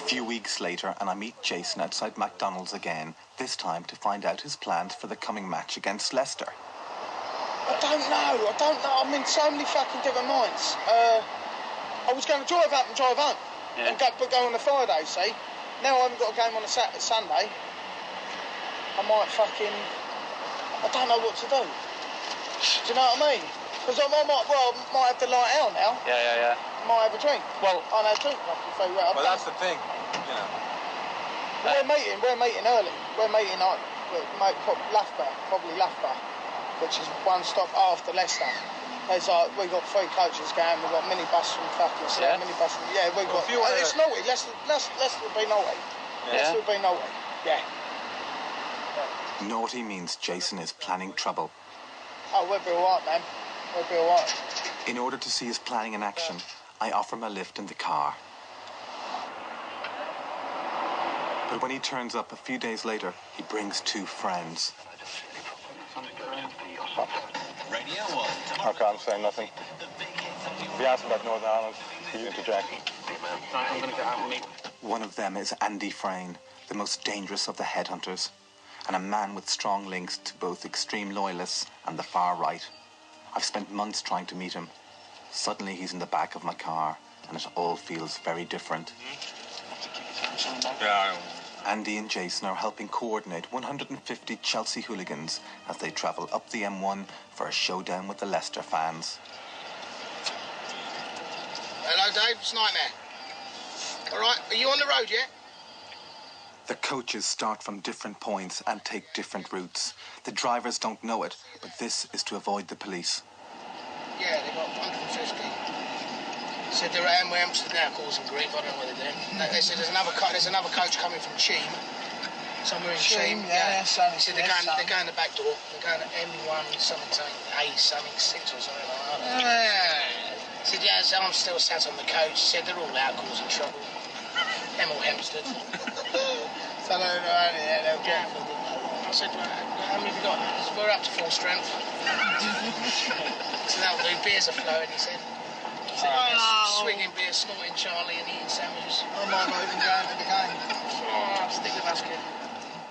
few weeks later, and I meet Jason outside McDonald's again, this time to find out his plans for the coming match against Leicester. I don't know. I'm in so many fucking different minds. I was going to drive up and drive home, and go on a Friday, see? Now I haven't got a game on a Sunday. I might I don't know what to do. Do you know what I mean? Because I might have the light out now. Yeah. Might have a drink. Well, I know a drink. Well, that's the thing, you know. We're meeting early. We're meeting probably Loughborough, which is one stop after Leicester. There's we've got 3 coaches going. We've got minibus from fucking minibus. Yeah, we've got. It's naughty. Leicester will be naughty. Leicester will be naughty. Yeah. Naughty means Jason is planning trouble. Oh, we'll be all right, man. We'll be all right. In order to see his planning in action, I offer him a lift in the car. But when he turns up a few days later, he brings 2 friends. I can't say nothing. If you ask about Northern Ireland, you interject. I'm going to get out and meet. One of them is Andy Frayne, the most dangerous of the Headhunters, and a man with strong links to both extreme loyalists and the far right. I've spent months trying to meet him. Suddenly he's in the back of my car, and it all feels very different. Yeah. Andy and Jason are helping coordinate 150 Chelsea hooligans as they travel up the M1 for a showdown with the Leicester fans. Hello, Dave. It's Nightmare. All right, are you on the road yet? The coaches start from different points and take different routes. The drivers don't know it, but this is to avoid the police. Yeah, they got 150. Said they're at Amsterdam now causing grief. I don't know what they're doing. They said there's another coach coming from Cheam. Somewhere in Cheam. Yeah. They said they're going the back door. They're going to M1 something A 6 or something like that. Yeah. Said, yeah, so I'm still sat on the coach. Said they're all out causing trouble. Them all Hempstead. So they'll get for them. I said, well, how many have we got? We're up to full strength. So that'll do. Beers are flowing, he said. Swinging beer, snorting Charlie and eating sandwiches. I might not even go into the game. Stick with us, kid.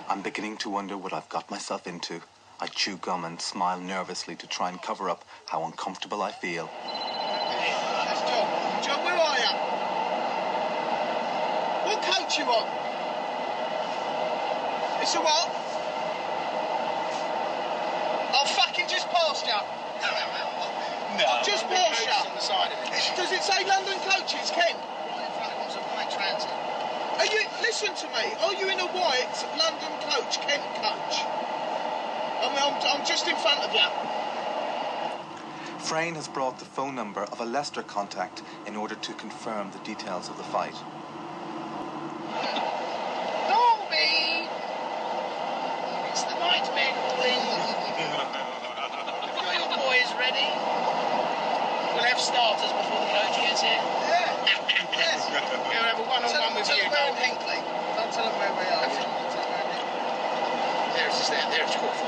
I'm beginning to wonder what I've got myself into. I chew gum and smile nervously to try and cover up how uncomfortable I feel. That's John. John, where are you? What coach you on? It's a what? I'll fucking just passed you. No. I've just passed you. On the side of it. Does it say London Coaches, Ken? Right in front of him's a white transit. Are you? Listen to me. Are you in a white London coach, Kent coach? I'm just in front of you. Frayne has brought the phone number of a Leicester contact in order to confirm the details of the fight. Dolby! It's the Nightmare calling. Are your boys ready? We'll have starters before the coach gets here. Yeah. Yes. We'll have a one-on-one with you. Tell them where in Hinkley. Don't tell them where we are. There's called for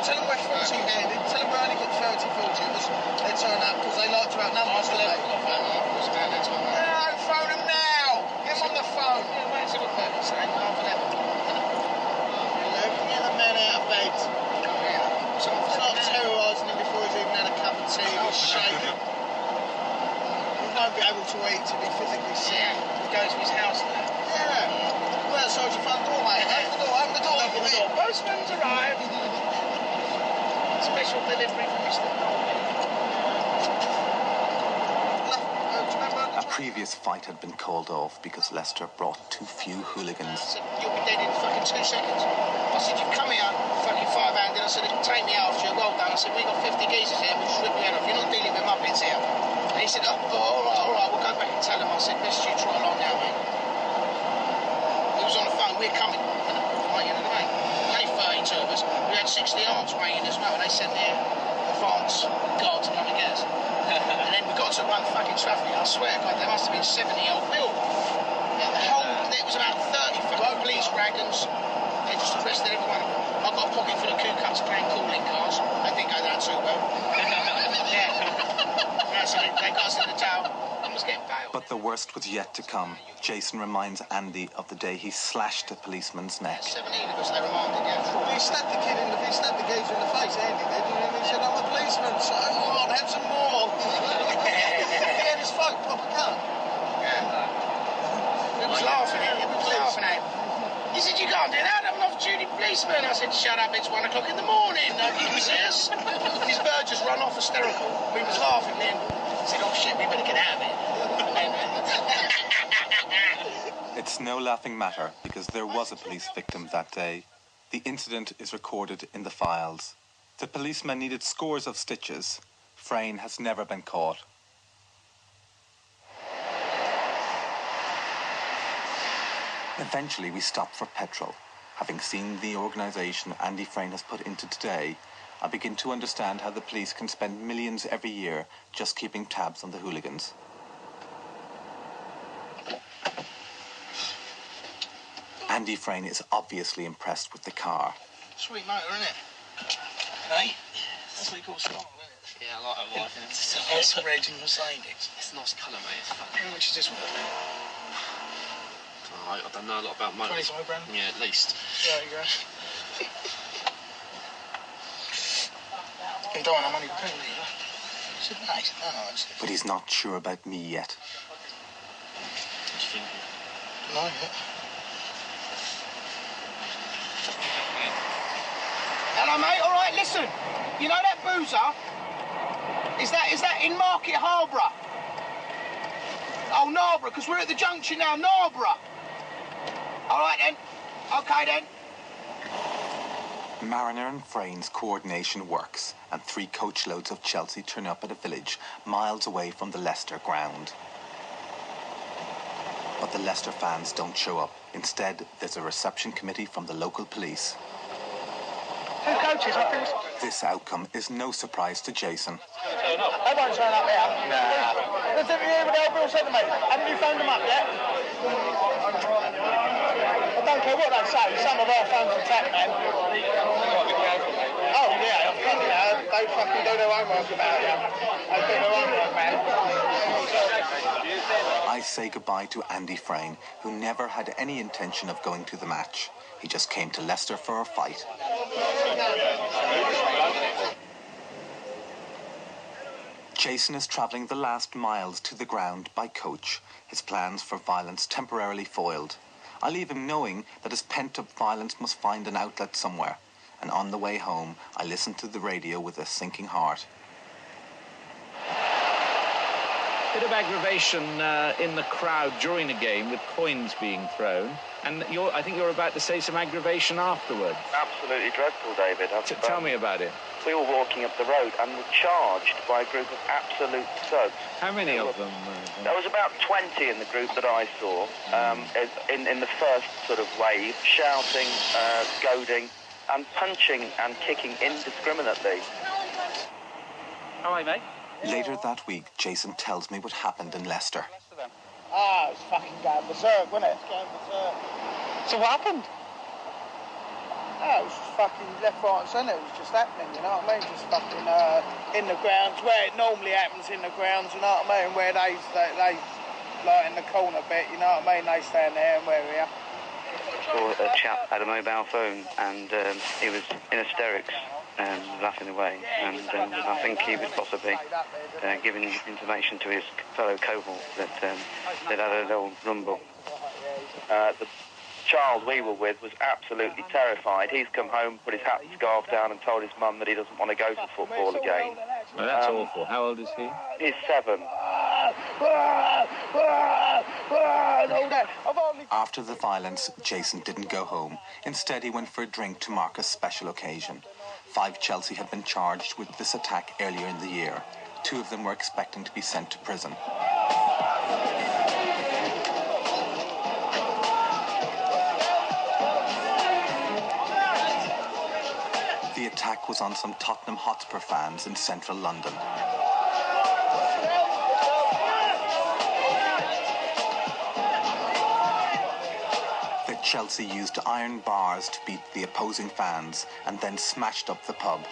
Tell them we're 40-handed. Tell them we only got 30 40-handers. They turn up because they like to outnumber us, don't they? No, phone them now. Get them on the phone. Yeah, wait until we're 30, so 11. 11, get the man out of bed. Start terrorising him before he's even had a cup of tea. He's shaking. He won't be able to eat to be physically sick. He goes to his house now. Yeah. Well, outside your front door, mate. Open the door. Postman's arrived. Special delivery for Mr. A previous fight had been called off because Leicester brought too few hooligans. I said, you'll be dead in fucking 2 seconds. I said, you've come here fucking 5-handed. I said, take me after you. Well done. I said, we got 50 geezers here. We'll strip your head off. You're not dealing with muppets here. And he said, all right. We'll go back and tell him. I said, best you try along now, mate. He was on the phone. We're coming. Right, you know what I mean? Only 32 of us. We had 60 arms waiting as well. And they sent their advance guard to come and get us. And then we got to run fucking traffic. I swear to God, there must have been 70-old Bill. It was about 30 fucking police wagons. They just arrested every one of them. I got a pocket full of coup-cuts playing calling cards. They didn't go down too well. Yeah. So they got us in the jail. But the worst was yet to come. Jason reminds Andy of the day he slashed a policeman's neck. 17 of us, they reminded you. He stabbed the geezer in the face, Andy did, and he said, I'm a policeman, so I'll have some more. He had his folk proper gun. He was laughing at him. He said, you can't do that, I'm an off-duty policeman. I said, shut up, it's 1 o'clock in the morning. Nobody can see us. His bird just run off hysterical. We was laughing then. He said, oh shit, we better get out of it. It's no laughing matter because there was a police victim that day. The incident is recorded in the files. The policeman needed scores of stitches. Frayne has never been caught. Eventually we stopped for petrol. Having seen the organisation Andy Frayne has put into today, I begin to understand how the police can spend millions every year just keeping tabs on the hooligans. Andy Frayne is obviously impressed with the car. Sweet motor, isn't it? Hey? That's what you call style, isn't it? Yeah, I like that wife. It's a nice red and Mercedes. It's a nice colour, mate. It's fun. How much is this worth? I don't know a lot about motors. 25 grand? Yeah, at least. There you go. I'm dying, I'm only paying you. He said, no, he said, no, it's But he's not sure about me yet. What do you think? no, yet. Hello, mate. All right, listen. You know that boozer? Is that in Market Harborough? Oh, Narborough, because we're at the junction now, Narborough. All right, then. OK, then. Mariner and Frayne's coordination works, and 3 coachloads of Chelsea turn up at a village miles away from the Leicester ground. But the Leicester fans don't show up. Instead, there's a reception committee from the local police. Two coaches, I think. This outcome is no surprise to Jason. They won't turn up here. Nah. Let's have you hear what the old Bill said to me. Haven't you phoned them up yet? I don't care what they say. Some of our phones are tapped, man. Oh, yeah, I've come here. They fucking do their homework about you. They do their homework, man. I say goodbye to Andy Frayne, who never had any intention of going to the match. He just came to Leicester for a fight. Jason is travelling the last miles to the ground by coach, his plans for violence temporarily foiled. I leave him knowing that his pent-up violence must find an outlet somewhere, and on the way home, I listen to the radio with a sinking heart. Bit of aggravation in the crowd during the game with coins being thrown, and I think you're about to say some aggravation afterwards. Absolutely dreadful, David. Tell me about it. We were walking up the road and were charged by a group of absolute thugs. How many of them? There was about 20 in the group that I saw in the first sort of wave, shouting, goading, and punching and kicking indiscriminately. All right, mate. Later that week, Jason tells me what happened in Leicester. Ah, it was fucking going berserk, wasn't it? Going berserk. So what happened? Ah, it was just fucking left, right and centre. It was just happening, you know what I mean? Just fucking in the grounds, where it normally happens in the grounds, you know what I mean? Where they like in the corner bit, you know what I mean? They stand there and where we are. Saw a chap had a mobile phone and he was in hysterics. Laughing away, and I think he was possibly giving information to his fellow cohort that they'd had a little rumble. The child we were with was absolutely terrified. He's come home, put his hat and scarf down and told his mum that he doesn't want to go to football again. Well, that's awful. How old is he? He's 7. After the violence, Jason didn't go home. Instead, he went for a drink to mark a special occasion. 5 Chelsea had been charged with this attack earlier in the year. 2 of them were expecting to be sent to prison. The attack was on some Tottenham Hotspur fans in central London. Chelsea used iron bars to beat the opposing fans and then smashed up the pub.